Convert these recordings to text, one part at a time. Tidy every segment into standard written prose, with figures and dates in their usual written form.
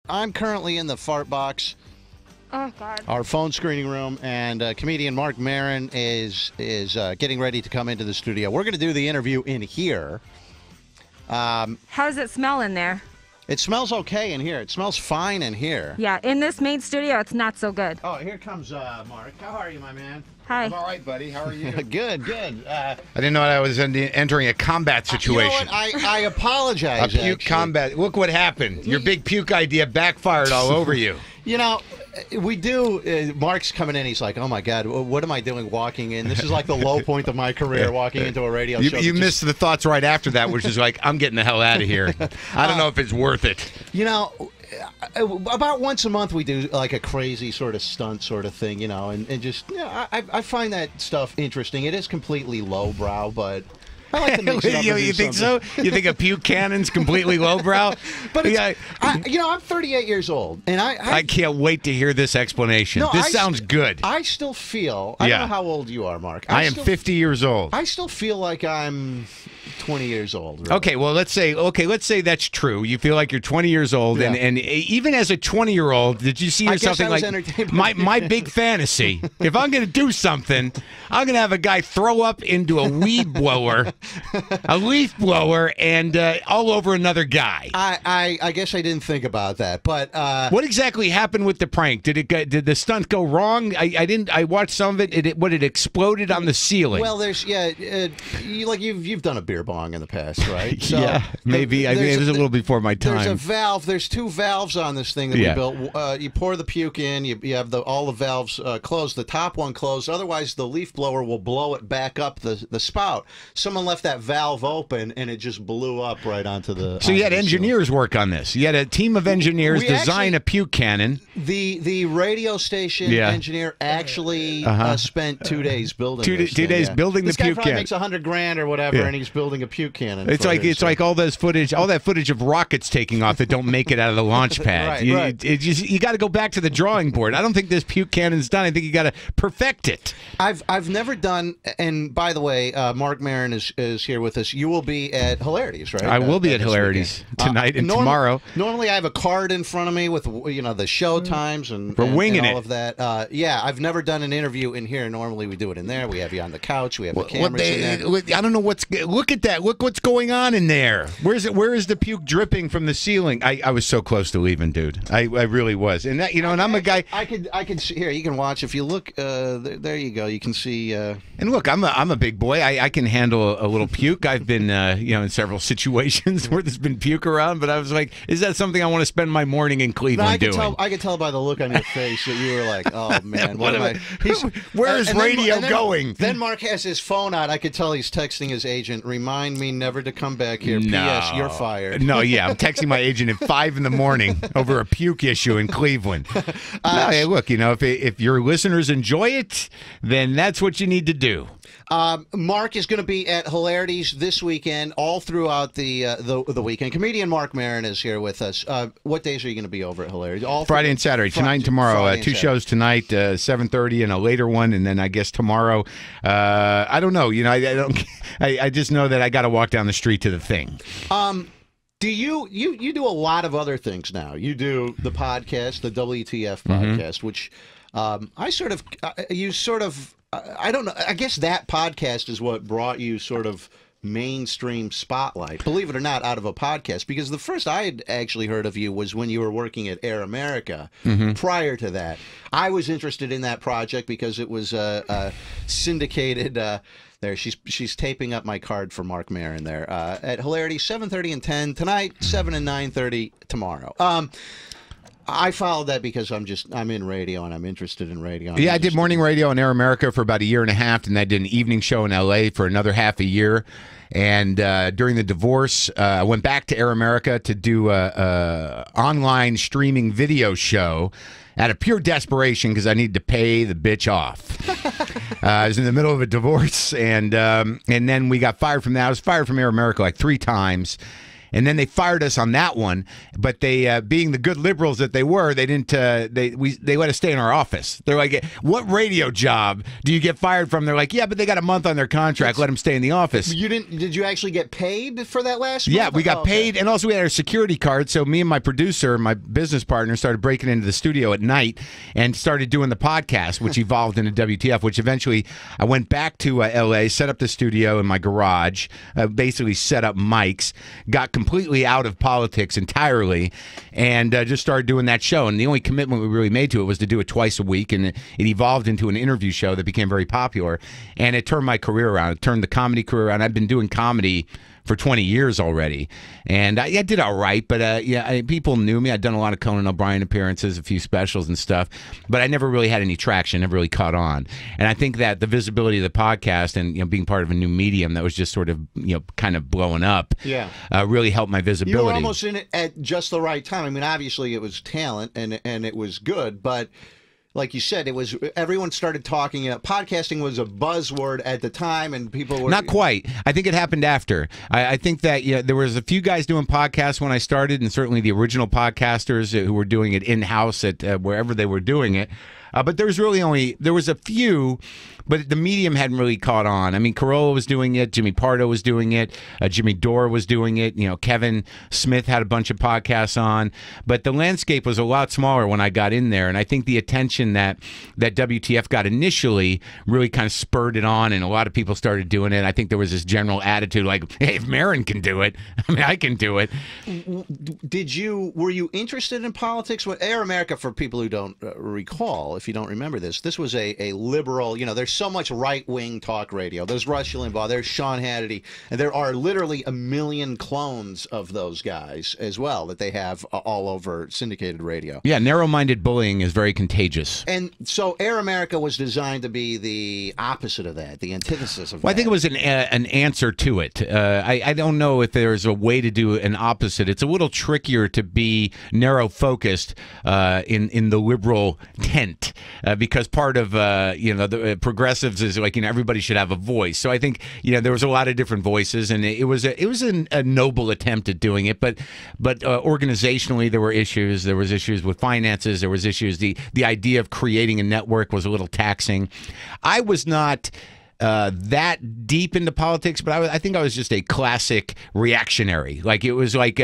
I'm currently in the fart box. Oh, God. Our phone screening room, and comedian Marc Maron is getting ready to come into the studio. We're going to do the interview in here. How does it smell in there? It smells okay in here. It smells fine in here. Yeah, in this main studio, it's not so good. Oh, here comes Mark. How are you, my man? Hi. I'm all right, buddy. How are you? Good. I didn't know I was entering a combat situation. You know what? I apologize. A puke combat. Look what happened. Your big puke idea backfired all over you. You know, we do. Mark's coming in. He's like, "Oh my God, what am I doing walking in? This is like the low point of my career, walking into a radio show." You missed the thoughts right after that, which is like, "I'm getting the hell out of here. I don't know if it's worth it." You know, about once a month we do like a crazy sort of stunt sort of thing, you know, and just I find that stuff interesting. It is completely lowbrow, but I like to mix it up. You think so? You think a puke cannon's completely lowbrow? But I'm 38 years old, and I can't wait to hear this explanation. No, this sounds good. I still feel. I don't know how old you are, Mark. I am 50 years old. I still feel like I'm 20 years old. Really. Okay, well, let's say that's true. You feel like you're 20 years old, and even as a 20-year-old, did you see something like my big fantasy? If I'm going to do something, I'm going to have a guy throw up into a weed blower, a leaf blower, and all over another guy. I guess I didn't think about that, but what exactly happened with the prank? Did the stunt go wrong? I didn't. I watched some of it. It exploded on the ceiling. Well, there's you've done a beer bong in the past, right? So yeah, maybe. I mean, it was a little before my time. There's a valve. There's two valves on this thing that we built. You pour the puke in. You have all the valves closed. The top one closed. Otherwise, the leaf blower will blow it back up the spout. Someone left that valve open, and it just blew up right onto the. So you had engineers work on this. You had a team of engineers design a puke cannon. The radio station engineer actually spent 2 days building. Two days building the puke cannon. Makes $100,000 or whatever, and he's building a puke cannon. It's like all that footage of rockets taking off that don't make it out of the launch pad. You got to go back to the drawing board. I don't think this puke cannon's done. I think you got to perfect it. I've never done. And by the way, Marc Maron is here with us. You will be at Hilarities, right? I will be at Hilarities tonight and tomorrow. Normally, I have a card in front of me with the show times and all of that. I've never done an interview in here. Normally, we do it in there. We have you on the couch. We have the cameras in there. I don't know look at that. Look what's going on in there. Where is the puke dripping from the ceiling? I was so close to leaving, dude. I really was. And that, and I'm a guy. I could see here. You can watch if you look. There you go. You can see. And look, I'm a big boy. I can handle a little puke. I've been in several situations where there's been puke around. But I was like, is that something I want to spend my morning in Cleveland doing? I could tell by the look on your face that you were like, oh man, what am I? Where is radio going? Then Mark has his phone out. I could tell he's texting his agent. Remind me never to come back here. No. P.S. You're fired. No, I'm texting my agent at 5 in the morning over a puke issue in Cleveland. Hey, look, if your listeners enjoy it, then that's what you need to do. Mark is going to be at Hilarities this weekend, all throughout the weekend. Comedian Marc Maron is here with us. What days are you going to be over at Hilarities? Friday and Saturday, tonight and tomorrow. Two shows tonight, 7:30 and a later one, and then I guess tomorrow. I don't know. I just know that I got to walk down the street to the thing. Do you do a lot of other things now? You do the podcast, the WTF podcast, which I don't know. I guess that podcast is what brought you sort of mainstream spotlight, believe it or not, out of a podcast, because the first I had actually heard of you was when you were working at Air America. Prior to that, I was interested in that project because it was syndicated. There, she's taping up my card for Marc Maron there at Hilarity, 7:30 and 10 tonight, 7 and 9:30 tomorrow. I followed that because I'm in radio and I'm interested in radio. I did morning radio on Air America for about a year and a half, and I did an evening show in L.A. for another half a year. And during the divorce, I went back to Air America to do a online streaming video show out of pure desperation because I needed to pay the bitch off. I was in the middle of a divorce, and then we got fired from that. I was fired from Air America like 3 times. And then they fired us on that one, but they, being the good liberals that they were, they didn't. They let us stay in our office. They're like, "What radio job do you get fired from?" They're like, "Yeah, but they got a month on their contract. Let them stay in the office." You didn't? Did you actually get paid for that last month? Yeah, we got paid, and also we had our security card. So me and my producer, my business partner, started breaking into the studio at night and started doing the podcast, which evolved into WTF. Which eventually I went back to L.A., set up the studio in my garage, basically set up mics, got completely out of politics entirely, and just started doing that show. And the only commitment we really made to it was to do it twice a week, and it evolved into an interview show that became very popular, and it turned my career around. It turned the comedy career around. I've been doing comedy for 20 years already, and I did all right, but people knew me. I'd done a lot of Conan O'Brien appearances, a few specials and stuff, but I never really had any traction, never really caught on. And I think that the visibility of the podcast and being part of a new medium that was just sort of kind of blowing up, really helped my visibility. You were almost in it at just the right time. I mean, obviously it was talent and it was good, but like you said, everyone started talking. Podcasting was a buzzword at the time, and people were not quite. I think it happened after. I think that there was a few guys doing podcasts when I started, and certainly the original podcasters who were doing it in house at wherever they were doing it. But there was a few, but the medium hadn't really caught on. I mean, Carolla was doing it, Jimmy Pardo was doing it, Jimmy Dore was doing it. Kevin Smith had a bunch of podcasts on, but the landscape was a lot smaller when I got in there. And I think the attention that WTF got initially really kind of spurred it on, and a lot of people started doing it. I think there was this general attitude like, "Hey, if Maron can do it, I mean, I can do it." Were you interested in politics? Air America, for people who don't recall, if you don't remember this was a liberal, there's so much right-wing talk radio. There's Rush Limbaugh, there's Sean Hannity, and there are literally a million clones of those guys as well that they have all over syndicated radio. Yeah, narrow-minded bullying is very contagious. And so Air America was designed to be the opposite of that, the antithesis of that. I think it was an answer to it. I don't know if there's a way to do an opposite. It's a little trickier to be narrow-focused in the liberal tent. Because part of the progressives is like everybody should have a voice. So I think there was a lot of different voices, and it was a noble attempt at doing it. But organizationally there were issues. There was issues with finances. There was issues. The idea of creating a network was a little taxing. I was not that deep into politics, but I think I was just a classic reactionary. Like it was like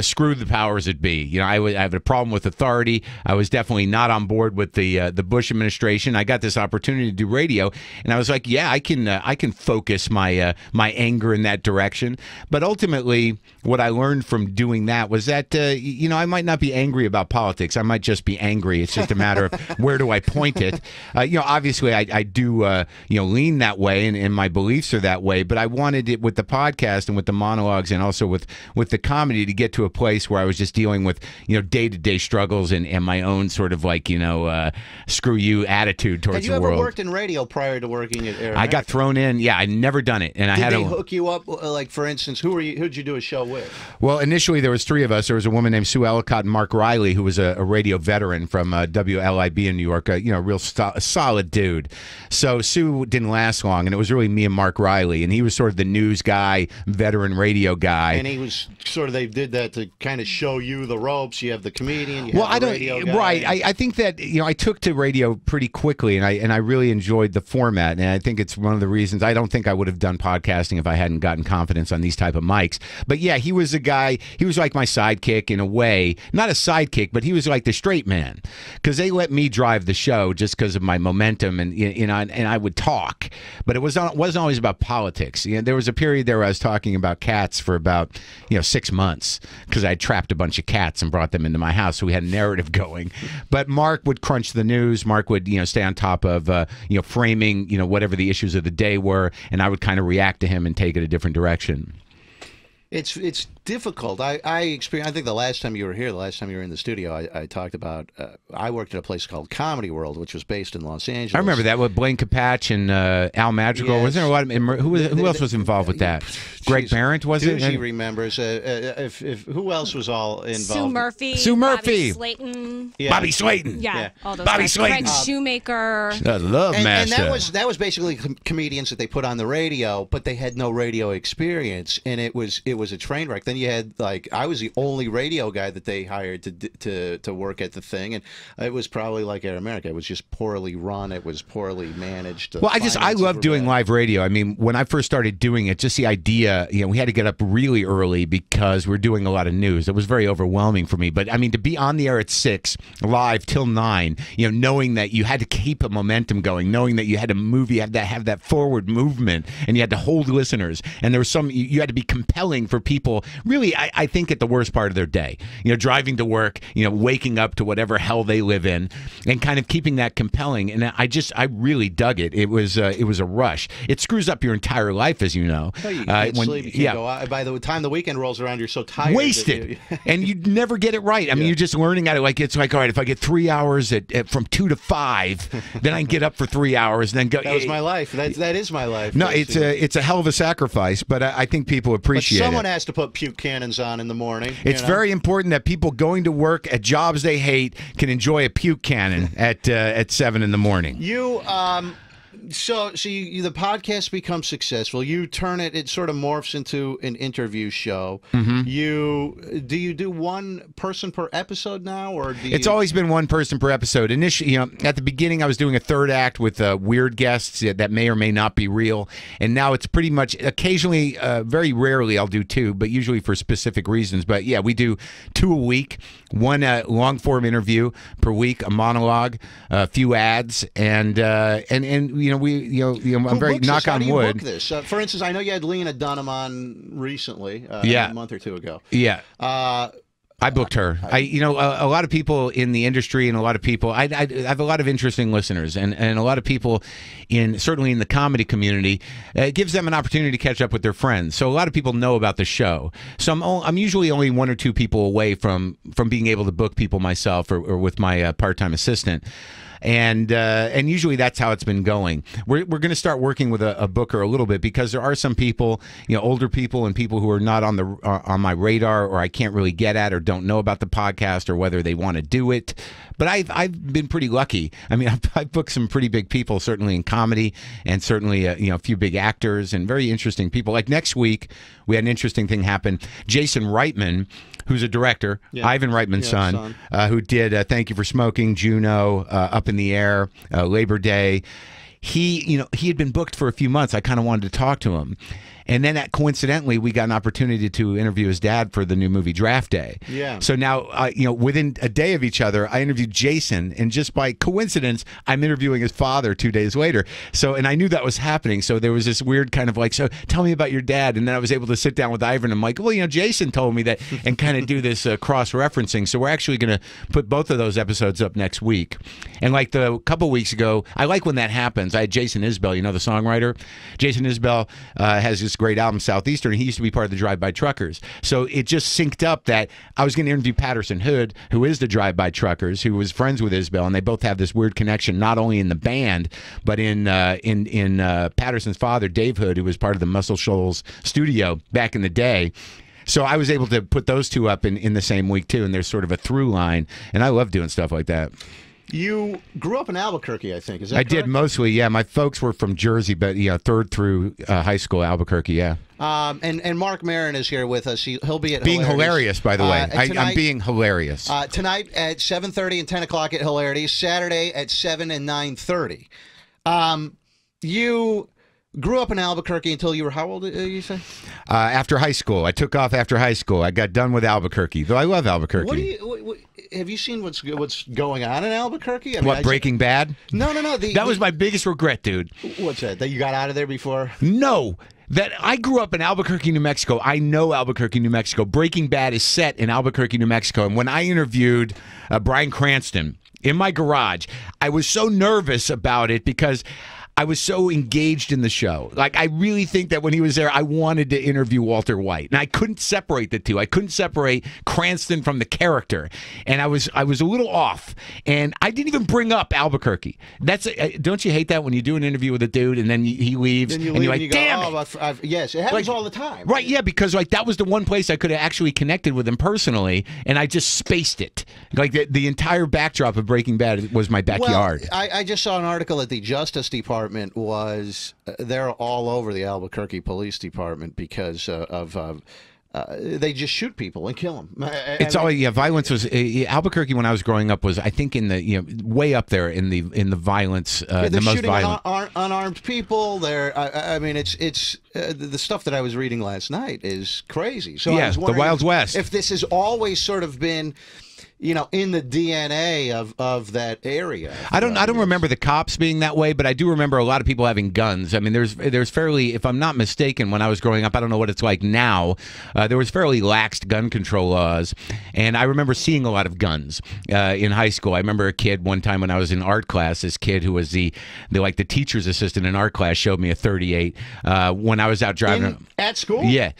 screw the powers that be. I have a problem with authority. I was definitely not on board with the Bush administration. I got this opportunity to do radio, and I was like, yeah, I can focus my anger in that direction. But ultimately, what I learned from doing that was that I might not be angry about politics. I might just be angry. It's just a matter of where do I point it. Obviously, I do lean that way, and my beliefs are that way, but I wanted it with the podcast and with the monologues and also with the comedy to get to a place where I was just dealing with day-to-day struggles and my own sort of like screw you attitude towards the world. Had you ever worked in radio prior to working at Air America? I got thrown in. Yeah, I'd never done it, and Did they hook you up? Like, for instance, who'd you do a show with? Well, initially there was three of us. There was a woman named Sue Ellicott and Mark Riley, who was a radio veteran from WLIB in New York. A real solid dude. So Sue didn't last long, and it was really me and Mark Riley, and he was sort of the news guy, veteran radio guy. And he was sort of, they did that to kind of show you the ropes. You have the comedian, you have the radio guy. Right. I think that I took to radio pretty quickly, and I really enjoyed the format, and I think it's one of the reasons I don't think I would have done podcasting if I hadn't gotten confidence on these type of mics. But yeah, he was a guy. He was like my sidekick in a way, not a sidekick, but he was like the straight man, because they let me drive the show just because of my momentum, and and I would talk, but it wasn't always about politics. There was a period there where I was talking about cats for about 6 months because I trapped a bunch of cats and brought them into my house, so we had a narrative going. But Mark would crunch the news. Mark would stay on top of framing whatever the issues of the day were, and I would kind of react to him and take it a different direction. It's difficult. I think the last time you were here, the last time you were in the studio, I talked about I worked at a place called Comedy World, which was based in Los Angeles. I remember that with Blaine Capatch and Al Madrigal. Yes. Wasn't there a lot of who else was involved with that? Greg Barrett, was it? She remembers. Who else was all involved? Sue Murphy. Bobby Slayton. Yeah. Bobby Slayton. Yeah. All those Bobby guys. Slayton. Greg Shoemaker. Love Master. And that was basically comedians that they put on the radio, but they had no radio experience, and it was a train wreck. Then then you had like I was the only radio guy that they hired to work at the thing, and it was probably like Air America. It was just poorly run. It was poorly managed. Well, I love doing live radio. I mean, when I first started doing it, just the idea, we had to get up really early because we're doing a lot of news. It was very overwhelming for me. But I mean, to be on the air at 6, live till 9, knowing that you had to keep a momentum going, knowing that you had to move, you had to have that forward movement, and you had to hold listeners, and there was you had to be compelling for people. Really, I think at the worst part of their day, driving to work, waking up to whatever hell they live in, and kind of keeping that compelling. And I really dug it. It was a rush. It screws up your entire life, as you know. Oh, you can't sleep. You can't go out. By the time the weekend rolls around, you're so tired. Wasted. And you never get it right. I mean, you're just learning at it. It's like, all right, if I get 3 hours from 2 to 5, then I can get up for 3 hours and then go. That was my life. That is my life. No, it's a hell of a sacrifice, but I think people appreciate it. Someone has to put puke cannons on in the morning. It's very important that people going to work at jobs they hate can enjoy a puke cannon at 7 in the morning. So the podcast becomes successful. You turn it sort of morphs into an interview show. Mm-hmm. Do you do one person per episode now, or It's always been one person per episode. Initially, at the beginning, I was doing a third act with weird guests that may or may not be real, and now it's pretty much occasionally, very rarely, I'll do 2, but usually for specific reasons. But yeah, we do 2 a week, one long form interview per week, a monologue, a few ads, and I'm very knock on wood. Book this? For instance, I know you had Lena Dunham on recently, a month or 2 ago. Yeah. I booked her. A lot of people in the industry and a lot of people, I have a lot of interesting listeners and a lot of people certainly in the comedy community. It gives them an opportunity to catch up with their friends. So a lot of people know about the show. So I'm usually only 1 or 2 people away from being able to book people myself or with my part-time assistant. And usually that's how it's been going. We're going to start working with a booker a little bit because there are some people, older people and people who are not on my radar, or I can't really get at, or don't know about the podcast, or whether they want to do it. But I've been pretty lucky. I mean, I've booked some pretty big people, certainly in comedy, and certainly a few big actors and very interesting people. Like next week, we had an interesting thing happen. Jason Reitman, who's a director, Ivan Reitman's son, who did Thank You for Smoking, Juno, Up in the Air, Labor Day. He had been booked for a few months. I kind of wanted to talk to him. And then coincidentally, we got an opportunity to interview his dad for the new movie Draft Day. Yeah. So now, within a day of each other, I interviewed Jason, and just by coincidence, I'm interviewing his father 2 days later. And I knew that was happening. So there was this weird kind of like, so tell me about your dad. And then I was able to sit down with Ivan. I'm like, well, Jason told me that, and kind of do this cross-referencing. So we're actually going to put both of those episodes up next week. And like a couple weeks ago, I like when that happens. I had Jason Isbell, the songwriter. Jason Isbell has this great album, Southeastern. He used to be part of the Drive-By Truckers. So it just synced up that I was going to interview Patterson Hood, who is the Drive-By Truckers, who was friends with Isbell, and they both have this weird connection, not only in the band, but in Patterson's father, Dave Hood, who was part of the Muscle Shoals studio back in the day. So I was able to put those 2 up in the same week, too, and there's sort of a through line, and I love doing stuff like that. You grew up in Albuquerque, I think. Is that correct? I did mostly, yeah. My folks were from Jersey, but 3rd through high school, Albuquerque, yeah. And Marc Maron is here with us. He'll be at being hilarious, by the way. I'm being hilarious. Tonight at 7:30 and 10 o'clock at Hilarity. Saturday at 7 and 9:30. You grew up in Albuquerque until you were how old, you say? After high school. I took off after high school. I got done with Albuquerque, though I love Albuquerque. Have you seen what's going on in Albuquerque? I mean, Breaking Bad? No. That was my biggest regret, dude. What's that? That you got out of there before? No. That I grew up in Albuquerque, New Mexico. I know Albuquerque, New Mexico. Breaking Bad is set in Albuquerque, New Mexico. And when I interviewed Bryan Cranston in my garage, I was so nervous about it because I was so engaged in the show. Like, I really think that when he was there, I wanted to interview Walter White. And I couldn't separate the two. I couldn't separate Cranston from the character. And I was a little off. And I didn't even bring up Albuquerque. Don't you hate that when you do an interview with a dude and then he leaves and you're like, damn it. Yes, it happens all the time. Right, yeah, because that was the one place I could have actually connected with him personally, and I just spaced it. Like, the entire backdrop of Breaking Bad was my backyard. Well, I just saw an article that the Justice Department was they're all over the Albuquerque Police Department because of they just shoot people and kill them. Violence was Albuquerque when I was growing up was, I think, in the way up there in the violence, the most violent. Unarmed people. I mean, it's the stuff that I was reading last night is crazy. So I was the Wild West. If this has always sort of been, in the DNA of that area. I don't remember the cops being that way, but I do remember a lot of people having guns. I mean, there's fairly, if I'm not mistaken, when I was growing up, I don't know what it's like now, there was fairly laxed gun control laws, and I remember seeing a lot of guns in high school. I remember a kid one time when I was in art class, this kid who was the teacher's assistant in art class showed me a 38 when I was out driving. At school? Yeah.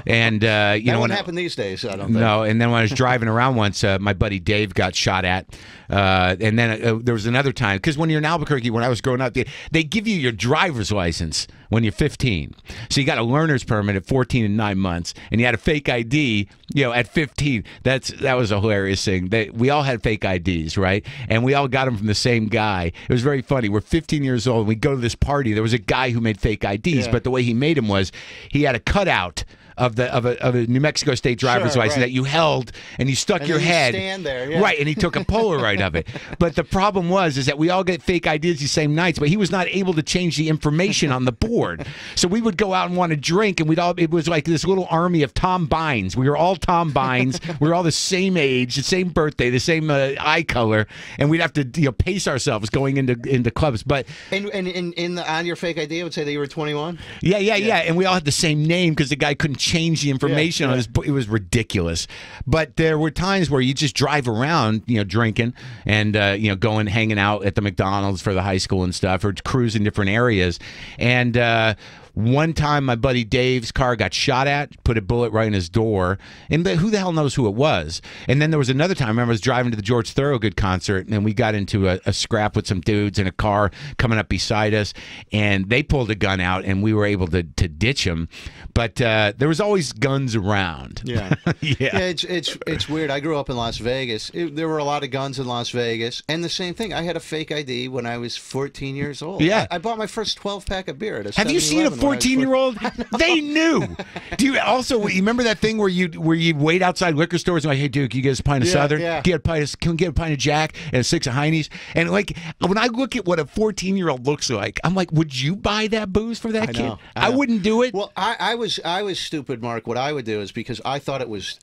And, that wouldn't happen these days, I don't think. No, and then when I was driving around once, my buddy Dave got shot at. And then there was another time, because when you're in Albuquerque, when I was growing up, they give you your driver's license when you're 15. So you got a learner's permit at 14 and 9 months, and you had a fake ID, at 15. That was a hilarious thing. We all had fake IDs, right? And we all got them from the same guy. It was very funny. We're 15 years old, and we go to this party. There was a guy who made fake IDs, but the way he made them was he had a cutout of a New Mexico State driver's license that you held and you stuck your head. Stand there, right, and he took a Polaroid of it. But the problem is that we all get fake IDs these same nights, but he was not able to change the information on the board. So we would go out and want to drink, and it was like this little army of Tom Bynes. We were all Tom Bynes. We were all the same age, the same birthday, the same eye color, and we'd have to pace ourselves going into clubs. But on your fake ID, it would say that you were 21. Yeah, and we all had the same name because the guy couldn't change the information on his book. It was ridiculous. But there were times where you just drive around, drinking and going, hanging out at the McDonald's for the high school and stuff, or cruising different areas. And one time, my buddy Dave's car got shot at, put a bullet right in his door, and who the hell knows who it was? And then there was another time, I remember I was driving to the George Thorogood concert, and we got into a scrap with some dudes in a car coming up beside us, and they pulled a gun out, and we were able to ditch them. But there was always guns around. Yeah. It's weird. I grew up in Las Vegas. There were a lot of guns in Las Vegas, and the same thing. I had a fake ID when I was 14 years old. Yeah. I bought my first 12-pack of beer at a 7-Eleven. Have you seen a 14-year-old? They knew. Do you also remember that thing where you wait outside liquor stores and like, hey, dude, can you get us a pint of Southern? Yeah. Can we get a pint of Jack and 6 of Heine's? And like when I look at what a 14-year-old looks like, I'm like, would you buy that booze for that kid? I wouldn't do it. Well, I was stupid, Mark. What I would do is, because I thought it was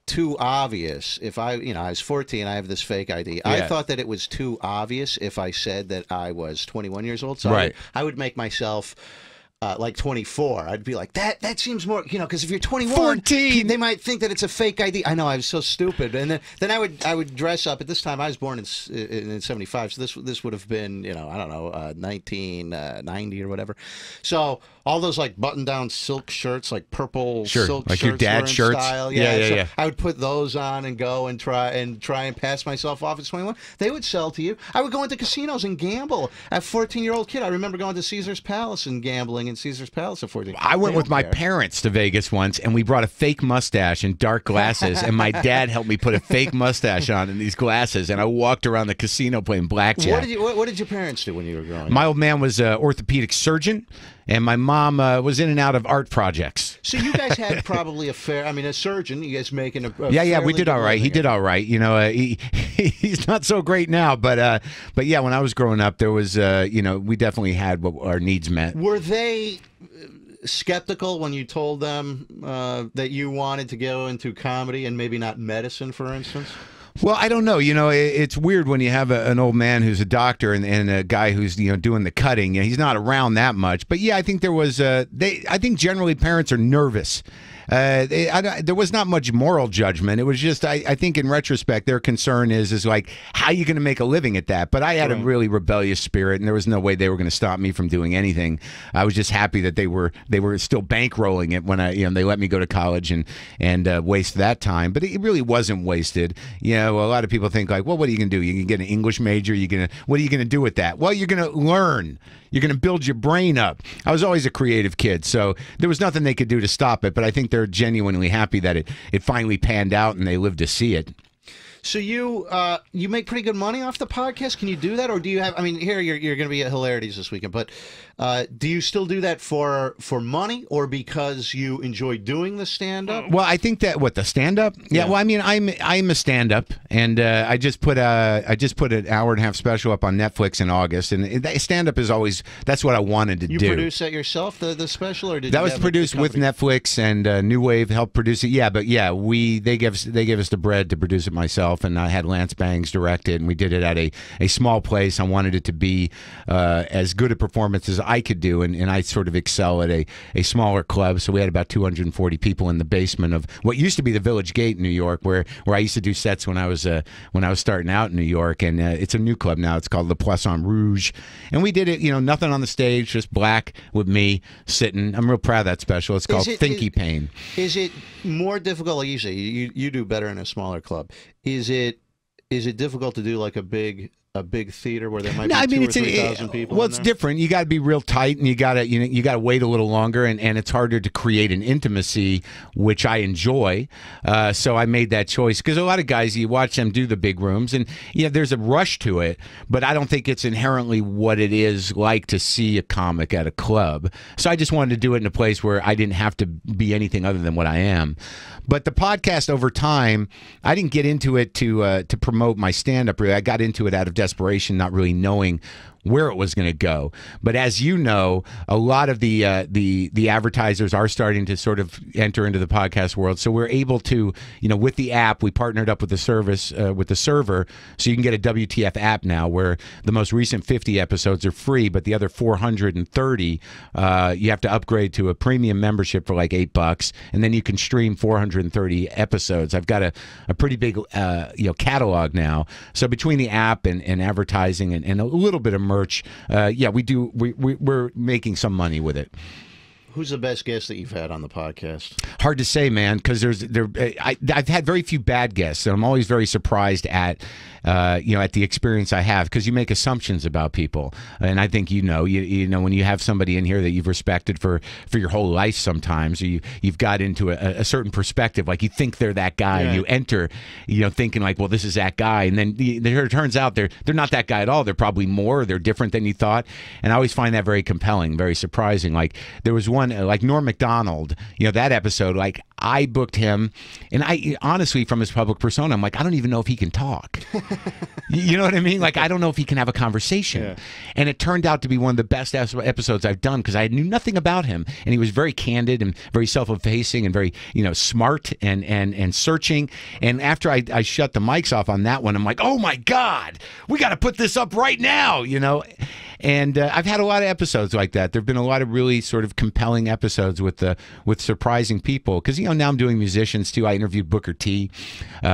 too obvious. If I was 14, I have this fake ID. Yeah. I thought that it was too obvious if I said that I was 21 years old. So I would make myself like 24. I'd be like, that seems more, because if you're 21, 14, they might think that it's a fake ID. I know, I was so stupid. And then I would dress up. At this time, I was born in 75, so this would have been, I don't know, 1990 or whatever. So all those like button-down silk shirts, like purple silk like shirts, your dad's shirts. Style. Yeah. I would put those on and go and try and pass myself off as 21. They would sell to you. I would go into casinos and gamble. As a 14-year-old kid, I remember going to Caesar's Palace and gambling in Caesar's Palace at 14. I went with my parents to Vegas once, and we brought a fake mustache and dark glasses, and my dad helped me put a fake mustache on in these glasses, and I walked around the casino playing blackjack. What did your parents do when you were growing up? My old man was an orthopedic surgeon, and my mom was in and out of art projects. So you guys had probably a surgeon. You guys making a yeah, we did all right. He did all right. He's not so great now, but yeah, when I was growing up, there was we definitely had what our needs met. Were they skeptical when you told them that you wanted to go into comedy and maybe not medicine, for instance? Well, I don't know. It's weird when you have an old man who's a doctor and a guy who's doing the cutting. He's not around that much. But yeah, I think there was. I think generally parents are nervous. There was not much moral judgment. It was just, I think in retrospect, their concern is like, how are you going to make a living at that? But I had a really rebellious spirit, and there was no way they were going to stop me from doing anything. I was just happy that they were still bankrolling it when they let me go to college and waste that time. But it really wasn't wasted. A lot of people think like, well, what are you going to do? You can get an English major. What are you going to do with that? Well, you're going to learn. You're going to build your brain up. I was always a creative kid, so there was nothing they could do to stop it. But I think they're genuinely happy that it finally panned out and they lived to see it. So you make pretty good money off the podcast. Can you do that, or do you have? I mean, here you're going to be at Hilarities this weekend, but do you still do that for money, or because you enjoy doing the stand up? Well, I think that the stand up. Yeah. Well, I mean, I'm a stand up, and I just put an hour and a half special up on Netflix in August, and stand up is always that's what I wanted to do. You produce that yourself, the special, or did that you was have produced with Netflix and New Wave helped produce it. Yeah, but yeah, they gave us the bread to produce it myself, and I had Lance Bangs direct it, and we did it at a small place. I wanted it to be as good a performance as I could do, and I sort of excel at a smaller club. So we had about 240 people in the basement of what used to be the Village Gate in New York, where I used to do sets when I was starting out in New York, and it's a new club now. It's called Le Poisson Rouge, and we did it. Nothing on the stage, just black with me sitting. I'm real proud of that special. It's called Thinky Pain. Is it more difficult? Like you say, you do better in a smaller club. Is it difficult to do like a big theater where there might be 2,000 or 3,000 people? Well, it's different. You got to be real tight, and you got to wait a little longer, and it's harder to create an intimacy, which I enjoy. So I made that choice because a lot of guys, you watch them do the big rooms, and there's a rush to it, but I don't think it's inherently what it is like to see a comic at a club. So I just wanted to do it in a place where I didn't have to be anything other than what I am. But the podcast over time, I didn't get into it to promote my stand-up. Really, I got into it out of desperation, not really knowing where it was going to go. But as you know, a lot of the advertisers are starting to sort of enter into the podcast world. So we're able to, with the app, we partnered up with the service, with the server, so you can get a WTF app now where the most recent 50 episodes are free, but the other 430, you have to upgrade to a premium membership for like $8, and then you can stream 430 episodes. I've got a pretty big, catalog now. So between the app and advertising and a little bit of merch, we're making some money with it. Who's the best guest that you've had on the podcast? Hard to say, man, because I've had very few bad guests, and I'm always very surprised at the experience I have, because you make assumptions about people, and I think you know when you have somebody in here that you've respected for your whole life, sometimes you've got into a certain perspective, like you think they're that guy, and you enter, thinking like, well, this is that guy, and then it turns out they're not that guy at all. They're probably more. They're different than you thought, and I always find that very compelling, very surprising. Like there was one. Like Norm Macdonald, that episode, like I booked him, and I honestly, from his public persona, I'm like, I don't even know if he can talk. You know what I mean? Like, I don't know if he can have a conversation. Yeah. And it turned out to be one of the best episodes I've done, because I knew nothing about him, and he was very candid and very self-effacing and very, smart and searching. And after I shut the mics off on that one, I'm like, oh my God, we got to put this up right now, And I've had a lot of episodes like that. There've been a lot of really sort of compelling episodes with surprising people. Because now I'm doing musicians too. I interviewed Booker T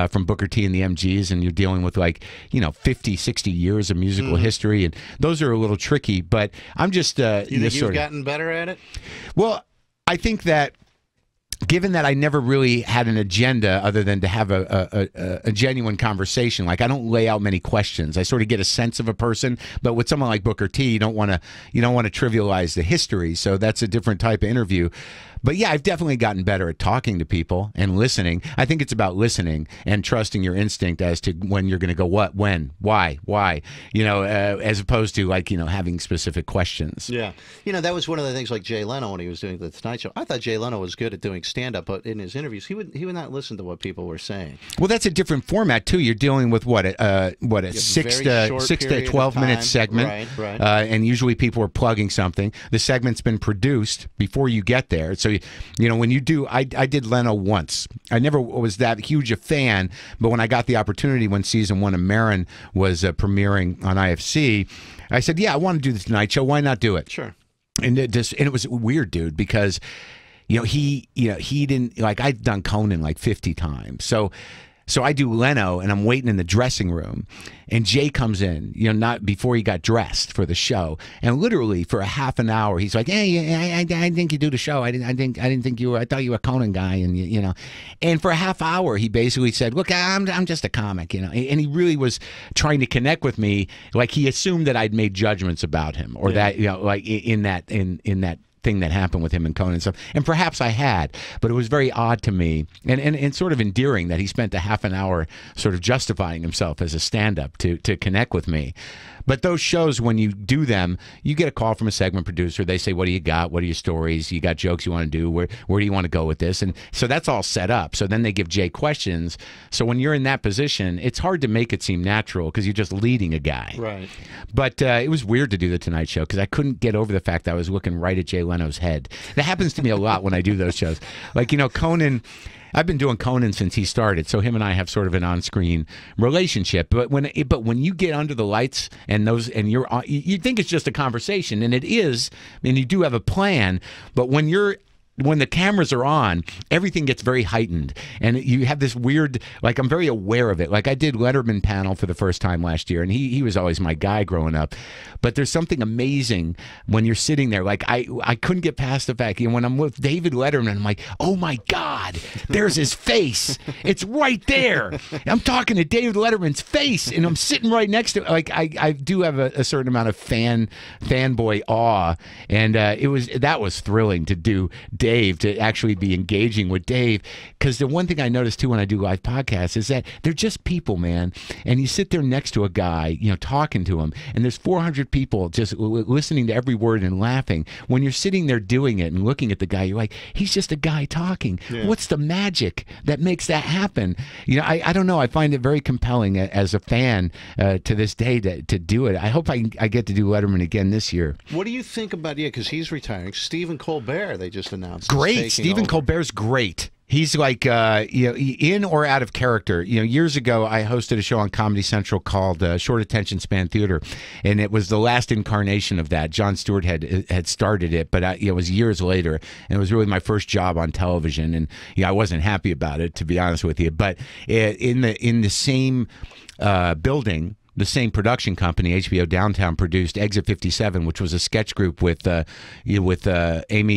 from Booker T and the MGs, and you're dealing with 50, 60 years of musical history, and those are a little tricky. But I'm just you think you've gotten better at it? Well, I think that, given that I never really had an agenda other than to have a genuine conversation, like I don't lay out many questions. I sort of get a sense of a person, but with someone like Booker T, you don't want to trivialize the history. So that's a different type of interview. But yeah, I've definitely gotten better at talking to people and listening. I think it's about listening and trusting your instinct as to when you're going to go what, when, why, as opposed to having specific questions. Yeah. That was one of the things like Jay Leno when he was doing the Tonight Show. I thought Jay Leno was good at doing stand-up, but in his interviews, he would not listen to what people were saying. Well, that's a different format too. You're dealing with a 6 to 12 minute segment, right. And usually people are plugging something. The segment's been produced before you get there. So, when you do, I did Leno once. I never was that huge a fan, but when I got the opportunity when season 1 of Maron was premiering on IFC, I said, yeah, I want to do the Tonight Show. Why not do it? Sure. And it was weird, dude, because he didn't, like, I'd done Conan like 50 times. So I do Leno, and I'm waiting in the dressing room, and Jay comes in, not before he got dressed for the show, and literally for a half an hour, he's like, "Hey, I didn't think you do the show. I didn't think you were. I thought you were a Conan guy." And and for a half hour, he basically said, "Look, I'm just a comic," and he really was trying to connect with me, like he assumed that I'd made judgments about him, or that like in that thing that happened with him and Conan and stuff. And perhaps I had, but it was very odd to me and sort of endearing that he spent a half an hour sort of justifying himself as a stand-up to connect with me. But those shows, when you do them, you get a call from a segment producer. They say, what do you got? What are your stories? You got jokes you want to do? Where do you want to go with this? And so that's all set up. So then they give Jay questions. So when you're in that position, it's hard to make it seem natural because you're just leading a guy. Right. But it was weird to do the Tonight Show because I couldn't get over the fact that I was looking right at Jay Leno's head. That happens to me a lot when I do those shows. Like, Conan... I've been doing Conan since he started, so him and I have sort of an on-screen relationship. But when you get under the lights and you think it's just a conversation, and it is, and you do have a plan. But when the cameras are on, everything gets very heightened. And you have this weird, like, I'm very aware of it. Like, I did Letterman panel for the first time last year, and he was always my guy growing up. But there's something amazing when you're sitting there. Like, I couldn't get past the fact, when I'm with David Letterman, I'm like, oh my God, there's his face. It's right there. I'm talking to David Letterman's face, and I'm sitting right next to it. Like, I do have a certain amount of fanboy awe. And that was thrilling to do Dave, to actually be engaging with Dave, because the one thing I notice too when I do live podcasts is that they're just people, man. And you sit there next to a guy, talking to him, and there's 400 people just listening to every word and laughing. When you're sitting there doing it and looking at the guy, you're like, he's just a guy talking. Yeah. What's the magic that makes that happen? I don't know. I find it very compelling as a fan to this day to do it. I hope I get to do Letterman again this year. What do you think about, because he's retiring, Stephen Colbert, they just announced. Great. Stephen Colbert's great. He's like, in or out of character. Years ago, I hosted a show on Comedy Central called Short Attention Span Theater, and it was the last incarnation of that. Jon Stewart had started it, but it was years later, and it was really my first job on television, and I wasn't happy about it, to be honest with you. But in the same building, the same production company, HBO Downtown, produced Exit 57, which was a sketch group with Amy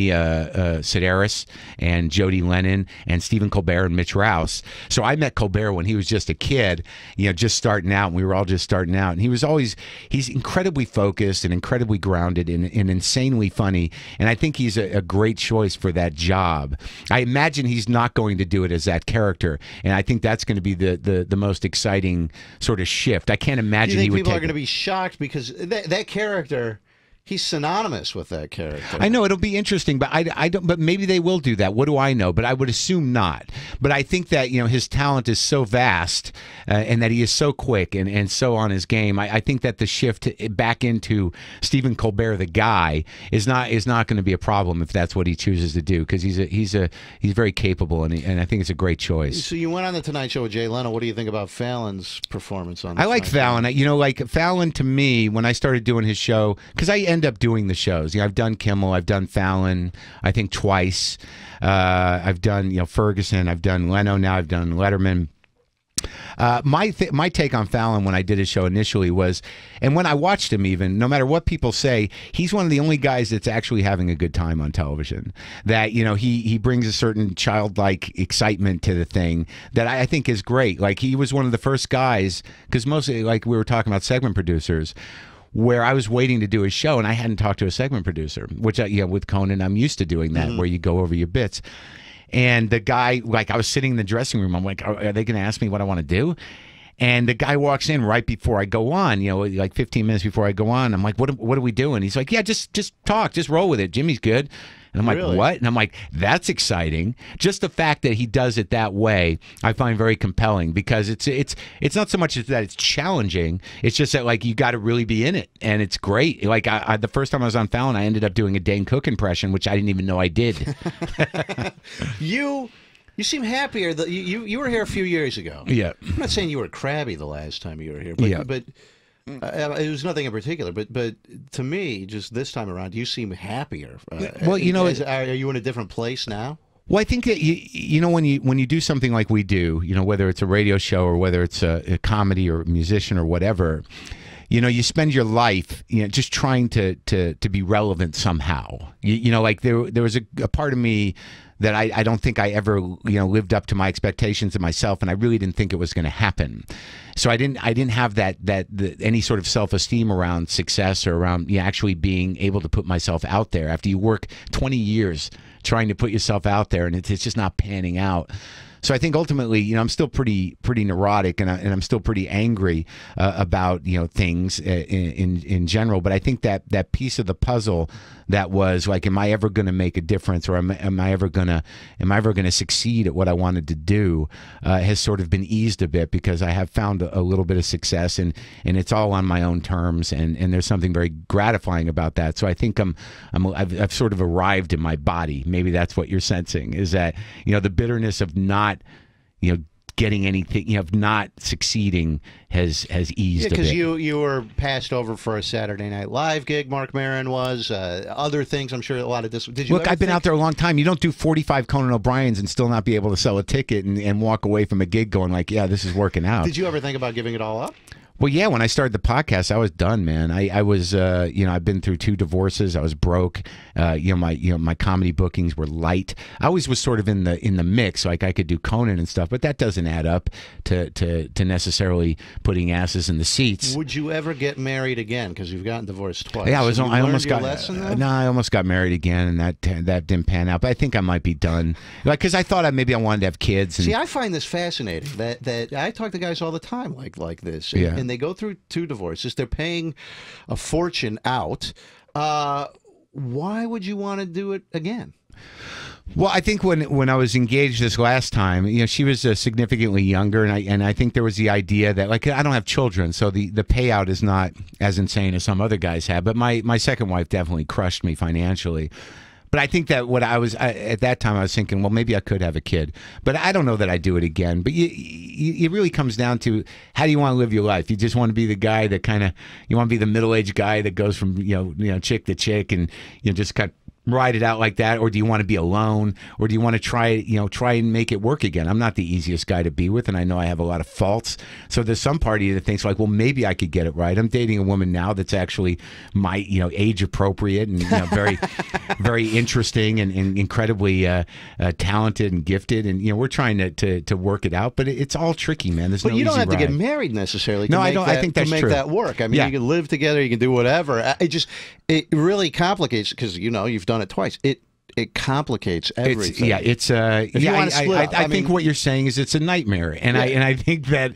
Sedaris and Jody Lennon and Stephen Colbert and Mitch Rouse. So I met Colbert when he was just a kid, just starting out, and we were all just starting out. And he's incredibly focused and incredibly grounded and insanely funny. And I think he's a great choice for that job. I imagine he's not going to do it as that character. And I think that's going to be the most exciting sort of shift. I can't imagine Do you think people are going to be shocked because that character, he's synonymous with that character? I know it'll be interesting, but I don't. But maybe they will do that. What do I know? But I would assume not. But I think that his talent is so vast, and that he is so quick and so on his game. I think that the shift back into Stephen Colbert, the guy, is not going to be a problem if that's what he chooses to do, because he's very capable, and I think it's a great choice. So you went on the Tonight Show with Jay Leno. What do you think about Fallon's performance on? I like Fallon. Like Fallon, to me, when I started doing his show, because I end up doing the shows. I've done Kimmel, I've done Fallon, I think twice. I've done Ferguson, I've done Leno, now I've done Letterman. My take on Fallon when I did his show initially was, and when I watched him even, no matter what people say, he's one of the only guys that's actually having a good time on television. That, he brings a certain childlike excitement to the thing that I think is great. Like, he was one of the first guys, because mostly, like we were talking about segment producers, where I was waiting to do his show and I hadn't talked to a segment producer, which, with Conan, I'm used to doing that, where you go over your bits. And the guy, like, I was sitting in the dressing room, I'm like, are they going to ask me what I want to do? And the guy walks in right before I go on, like 15 minutes before I go on. I'm like, what are we doing? He's like, yeah, just talk, just roll with it. Jimmy's good. And I'm like, really? What? And I'm like, that's exciting. Just the fact that he does it that way, I find very compelling, because it's not so much that it's challenging. It's just that, like, you got to really be in it, and it's great. Like, the first time I was on Fallon, I ended up doing a Dane Cook impression, which I didn't even know I did. You seem happier. You were here a few years ago. Yeah. I'm not saying you were crabby the last time you were here, but, yeah. But it was nothing in particular. But to me, just this time around, you seem happier. Well, are you in a different place now? Well, I think that when you do something like we do, whether it's a radio show or whether it's a comedy or a musician or whatever, you spend your life, just trying to be relevant somehow. Like there was a part of me that I don't think I ever, lived up to my expectations of myself, and I really didn't think it was going to happen. So I didn't have any sort of self-esteem around success or around actually being able to put myself out there after you work 20 years trying to put yourself out there, and it's just not panning out. So I think ultimately, I'm still pretty neurotic, and I'm still pretty angry about things in general. But I think that piece of the puzzle that was like, am I ever going to make a difference, or am I ever going to succeed at what I wanted to do, has sort of been eased a bit, because I have found a little bit of success, and it's all on my own terms, and there's something very gratifying about that. So I think I've sort of arrived in my body. Maybe that's what you're sensing, is that the bitterness of not getting anything, of not succeeding has eased a bit. Because you were passed over for a Saturday Night Live gig, Marc Maron was, other things, I'm sure a lot of this. Did you Look, I've been out there a long time. You don't do 45 Conan O'Briens and still not be able to sell a ticket and walk away from a gig going like, yeah, this is working out. Did you ever think about giving it all up? Well, yeah, when I started the podcast, I was done, man. I was, I've been through 2 divorces. I was broke. My comedy bookings were light. I always was sort of in the mix, like I could do Conan and stuff, but that doesn't add up to necessarily putting asses in the seats. Would you ever get married again? Because you've gotten divorced twice. Yeah, I almost got married again, and that didn't pan out. But I think I might be done, because I thought maybe I wanted to have kids. And, see, I find this fascinating. That I talk to guys all the time like this. Yeah. And they go through 2 divorces. They're paying a fortune out. Why would you want to do it again? Well, I think when I was engaged this last time, she was significantly younger, and I think there was the idea that, like, I don't have children, so the payout is not as insane as some other guys have. But my second wife definitely crushed me financially. But I think that at that time I was thinking, well, maybe I could have a kid, but I don't know that I'd do it again. But it really comes down to, how do you want to live your life? You just want to be the guy that you want to be the middle-aged guy that goes from chick to chick, and just kind of ride it out like that, or do you want to be alone, or do you want to try and make it work again? I'm not the easiest guy to be with, and I know I have a lot of faults. So there's some part of you that thinks like, well, maybe I could get it right. I'm dating a woman now that's actually my age appropriate, and very very interesting, and incredibly talented and gifted, and we're trying to work it out, but it's all tricky, man. There's but no you don't easy have ride. to get married necessarily. No, I don't. I think that's to make true. that work. I mean, Yeah. you can live together, you can do whatever. It really complicates, because you've done it twice. It complicates everything. I think what you're saying is it's a nightmare, and I think that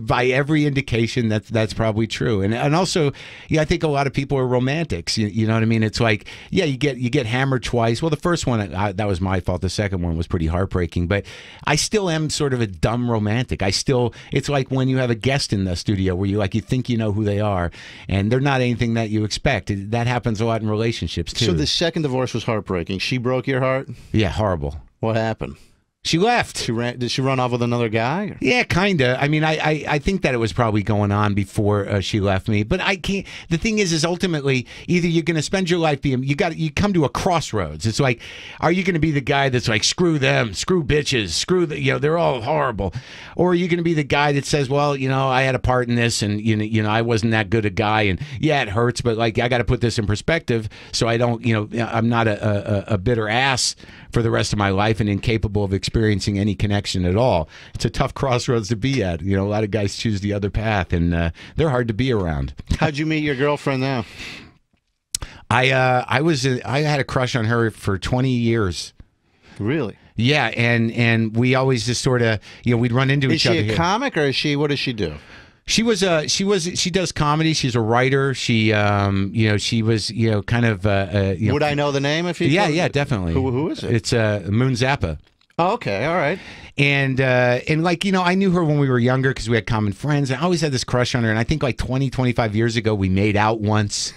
by every indication that's probably true, and also I think a lot of people are romantics. You know what I mean? It's like, you get hammered twice. Well, the first one that was my fault. The second one was pretty heartbreaking, but I still am sort of a dumb romantic. It's like when you have a guest in the studio where you think you know who they are, and they're not anything that you expect. That happens a lot in relationships too. So the second divorce was heartbreaking. She broke your heart? Yeah, horrible. What happened? She left. Did she run off with another guy? Or? Yeah, kind of. I mean, I think that it was probably going on before she left me. But I can't. The thing is ultimately, either you're going to spend your life being, you come to a crossroads. It's like, are you going to be the guy that's like, screw them, screw bitches, screw they're all horrible, or are you going to be the guy that says, well, I had a part in this, and I wasn't that good a guy, and yeah, it hurts, but like I got to put this in perspective, so I don't, I'm not a bitter ass for the rest of my life and incapable of experiencing any connection at all. It's a tough crossroads to be at. A lot of guys choose the other path, and they're hard to be around. How'd you meet your girlfriend now? I had a crush on her for 20 years. Really? Yeah, and we always just sort of, we'd run into each other. Is she a comic, or what does she do? She does comedy. She's a writer. She was kind of Would I know the name if you? Yeah, definitely. Who is it? It's Moon Zappa. Oh, okay, all right. And like, I knew her when we were younger because we had common friends. I always had this crush on her, and I think like 25 years ago we made out once,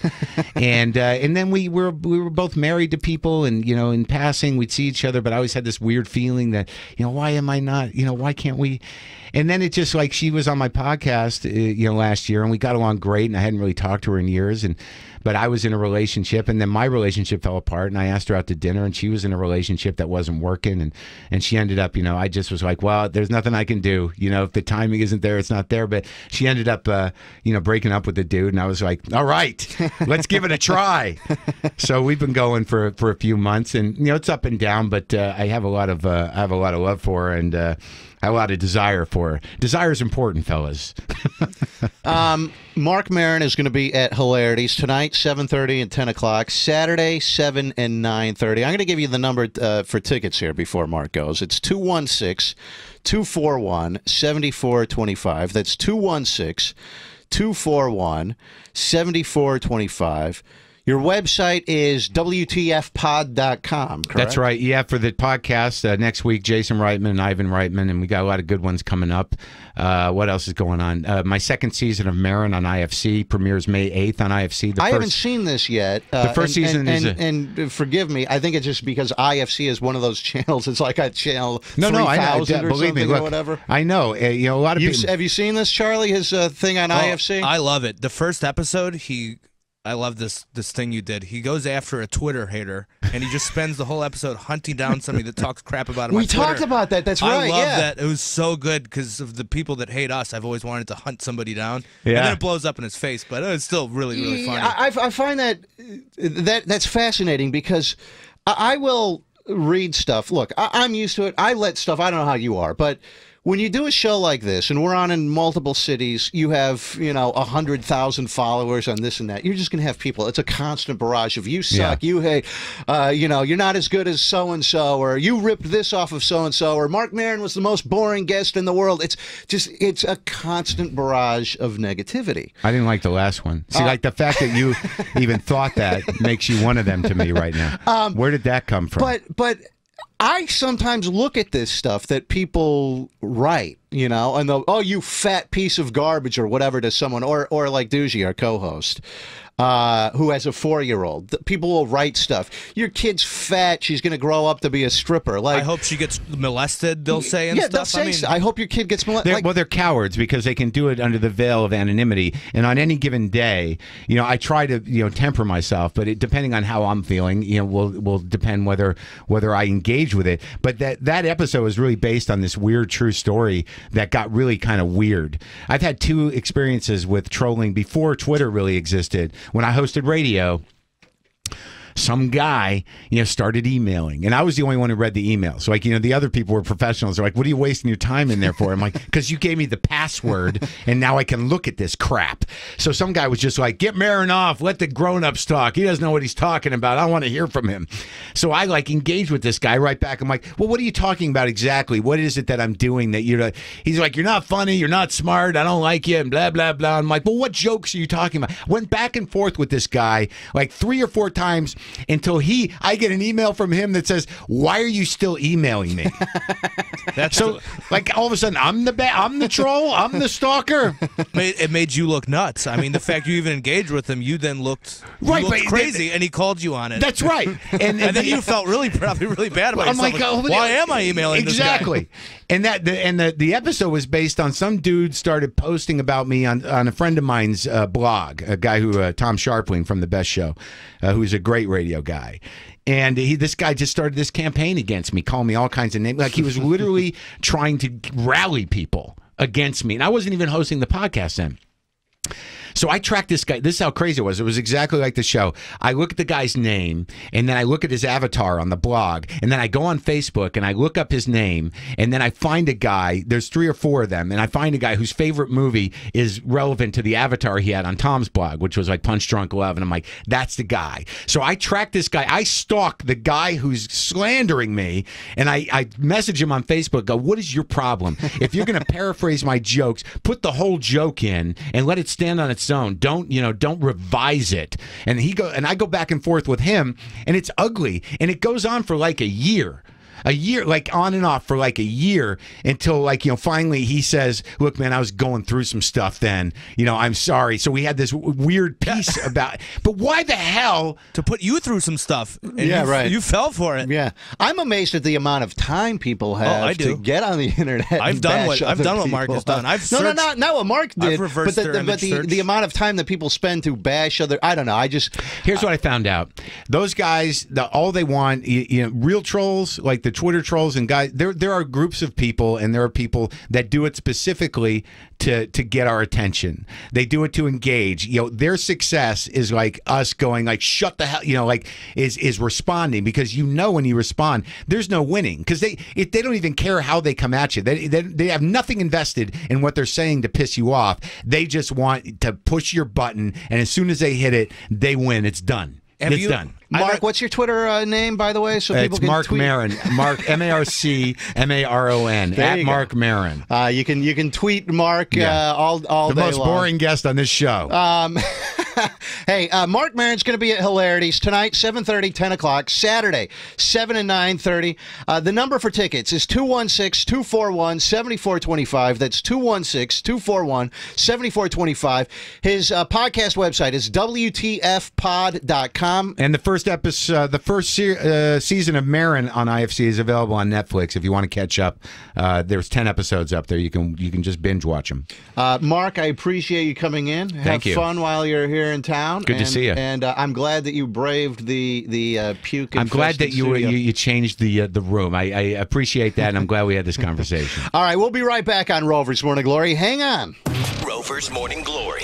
and then we were both married to people, and in passing we'd see each other, but I always had this weird feeling that why am I not, why can't we? And then it just like, she was on my podcast last year, and we got along great, and I hadn't really talked to her in years, but I was in a relationship, and then my relationship fell apart, and I asked her out to dinner, and she was in a relationship that wasn't working, and she ended up, just was like, well, there's nothing I can do. You know, if the timing isn't there, it's not there. But she ended up, breaking up with the dude, and I was like, all right, let's give it a try. So we've been going for a few months, and it's up and down, but I have a lot of love for her, and I have a lot of desire for her. Desire is important, fellas. Marc Maron is going to be at Hilarities tonight, 7:30 and 10 o'clock. Saturday, 7 and 9:30. I'm going to give you the number for tickets here before Mark goes. It's 216-241-7425. That's 216-241-7425. Your website is WTFpod.com, correct? That's right. Yeah, for the podcast next week, Jason Reitman and Ivan Reitman, and we got a lot of good ones coming up. What else is going on? My second season of Maron on IFC premieres May 8th on IFC. I haven't seen this yet. The first season is... And forgive me, I think it's just because IFC is one of those channels. It's like a channel 3,000 or believe me, something look, or whatever. I know. A lot of people... Have you seen this, Charlie, his thing on IFC? I love it. The first episode, I love this thing you did. He goes after a Twitter hater, and he just spends the whole episode hunting down somebody that talks crap about him on Twitter. We talked about that. That's right. I love that. It was so good because of the people that hate us. I've always wanted to hunt somebody down. Yeah. And then it blows up in his face, but it was still really, really funny. I find that's fascinating because I will read stuff. Look, I'm used to it. I let stuff. I don't know how you are, but when you do a show like this, and we're on in multiple cities, you have 100,000 followers on this and that. You're just going to have people. It's a constant barrage of you suck, you hate, you're not as good as so and so, or you ripped this off of so and so, or Marc Maron was the most boring guest in the world. It's a constant barrage of negativity. I didn't like the last one. See, like the fact that you even thought that makes you one of them to me right now. Where did that come from? But I sometimes look at this stuff that people write, and they'll, oh, you fat piece of garbage or whatever to someone, or like Doogie, our co-host, who has a 4-year-old. People will write stuff. Your kid's fat. She's going to grow up to be a stripper. Like, I hope she gets molested, they'll say, and yeah, stuff. They'll say, I hope your kid gets molested. Well, they're cowards because they can do it under the veil of anonymity. And on any given day, I try to, temper myself, but depending on how I'm feeling, will depend whether I engage with it. But that episode was really based on this weird true story that got really kind of weird. I've had 2 experiences with trolling before Twitter really existed. When I hosted radio, some guy, started emailing, and I was the only one who read the email. So, the other people were professionals. They're like, "What are you wasting your time in there for?" I'm like, "Because you gave me the password, and now I can look at this crap." So some guy was just like, "Get Maron off. Let the grown-ups talk. He doesn't know what he's talking about. I want to hear from him." So I engaged with this guy right back. I'm like, "Well, what are you talking about exactly? What is it that I'm doing that you're?" He's like, "You're not funny. You're not smart. I don't like you," and blah blah blah. I'm like, "Well, what jokes are you talking about?" Went back and forth with this guy 3 or 4 times. Until I get an email from him that says, "Why are you still emailing me?" So, all of a sudden, I'm the troll, I'm the stalker. It made you look nuts. I mean, the fact you even engaged with him, you then looked crazy, and he called you on it. That's right. And then you felt probably really bad about yourself. I'm like, why am I emailing exactly. this guy? And the episode was based on some dude started posting about me on a friend of mine's blog, a guy who Tom Sharpling from The Best Show, who's a great radio guy. And this guy just started this campaign against me, calling me all kinds of names. He was literally trying to rally people against me. And I wasn't even hosting the podcast then. So I tracked this guy. This is how crazy it was. It was exactly like the show. I look at the guy's name, and then I look at his avatar on the blog, and then I go on Facebook, and I look up his name, and then I find a guy. There's 3 or 4 of them, and I find a guy whose favorite movie is relevant to the avatar he had on Tom's blog, which was Punch Drunk Love, and I'm like, that's the guy. So I track this guy. I stalk the guy who's slandering me, and I message him on Facebook, go, what is your problem? If you're going to paraphrase my jokes, put the whole joke in and let it stand on its own. Don't revise it. And I go back and forth with him, and it's ugly, and it goes on for a year. On and off for a year until finally he says, "Look, man, I was going through some stuff then. I'm sorry." So we had this weird piece about, but why the hell to put you through some stuff? And right. You fell for it. Yeah, I'm amazed at the amount of time people have to get on the internet. I've done what Mark has done. I've searched, not what Mark did. I've reversed but the amount of time that people spend to bash other. I don't know. Here's what I found out. Those guys, all they want, real trolls like the Twitter trolls and guys, there are groups of people, and there are people that do it specifically to get our attention. They do it to engage. Their success is like us going like, shut the hell, like is responding, because when you respond, there's no winning, because they don't even care how they come at you. They have nothing invested in what they're saying to piss you off. They just want to push your button, and as soon as they hit it, they win. It's done. It's done. Mark, what's your Twitter name, by the way, so people can Marc tweet? Maron. Marc MarcMaron at Marc Maron. You can tweet Mark all the day long. The most boring guest on this show. Hey, Marc Maron's going to be at Hilarities tonight, 7:30, 10 o'clock. Saturday, 7 and 9:30. The number for tickets is 216-241-7425. That's 216-241-7425. His podcast website is WTFpod.com. And the first episode, season of Maron on IFC is available on Netflix if you want to catch up. There's 10 episodes up there. You can just binge watch them. Mark, I appreciate you coming in. Thank you. Have fun while you're here in town. Good to see you. And I'm glad that you braved the puke. I'm glad that you changed the room. I appreciate that, and I'm glad we had this conversation. All right, we'll be right back on Rover's Morning Glory. Hang on. Rover's Morning Glory.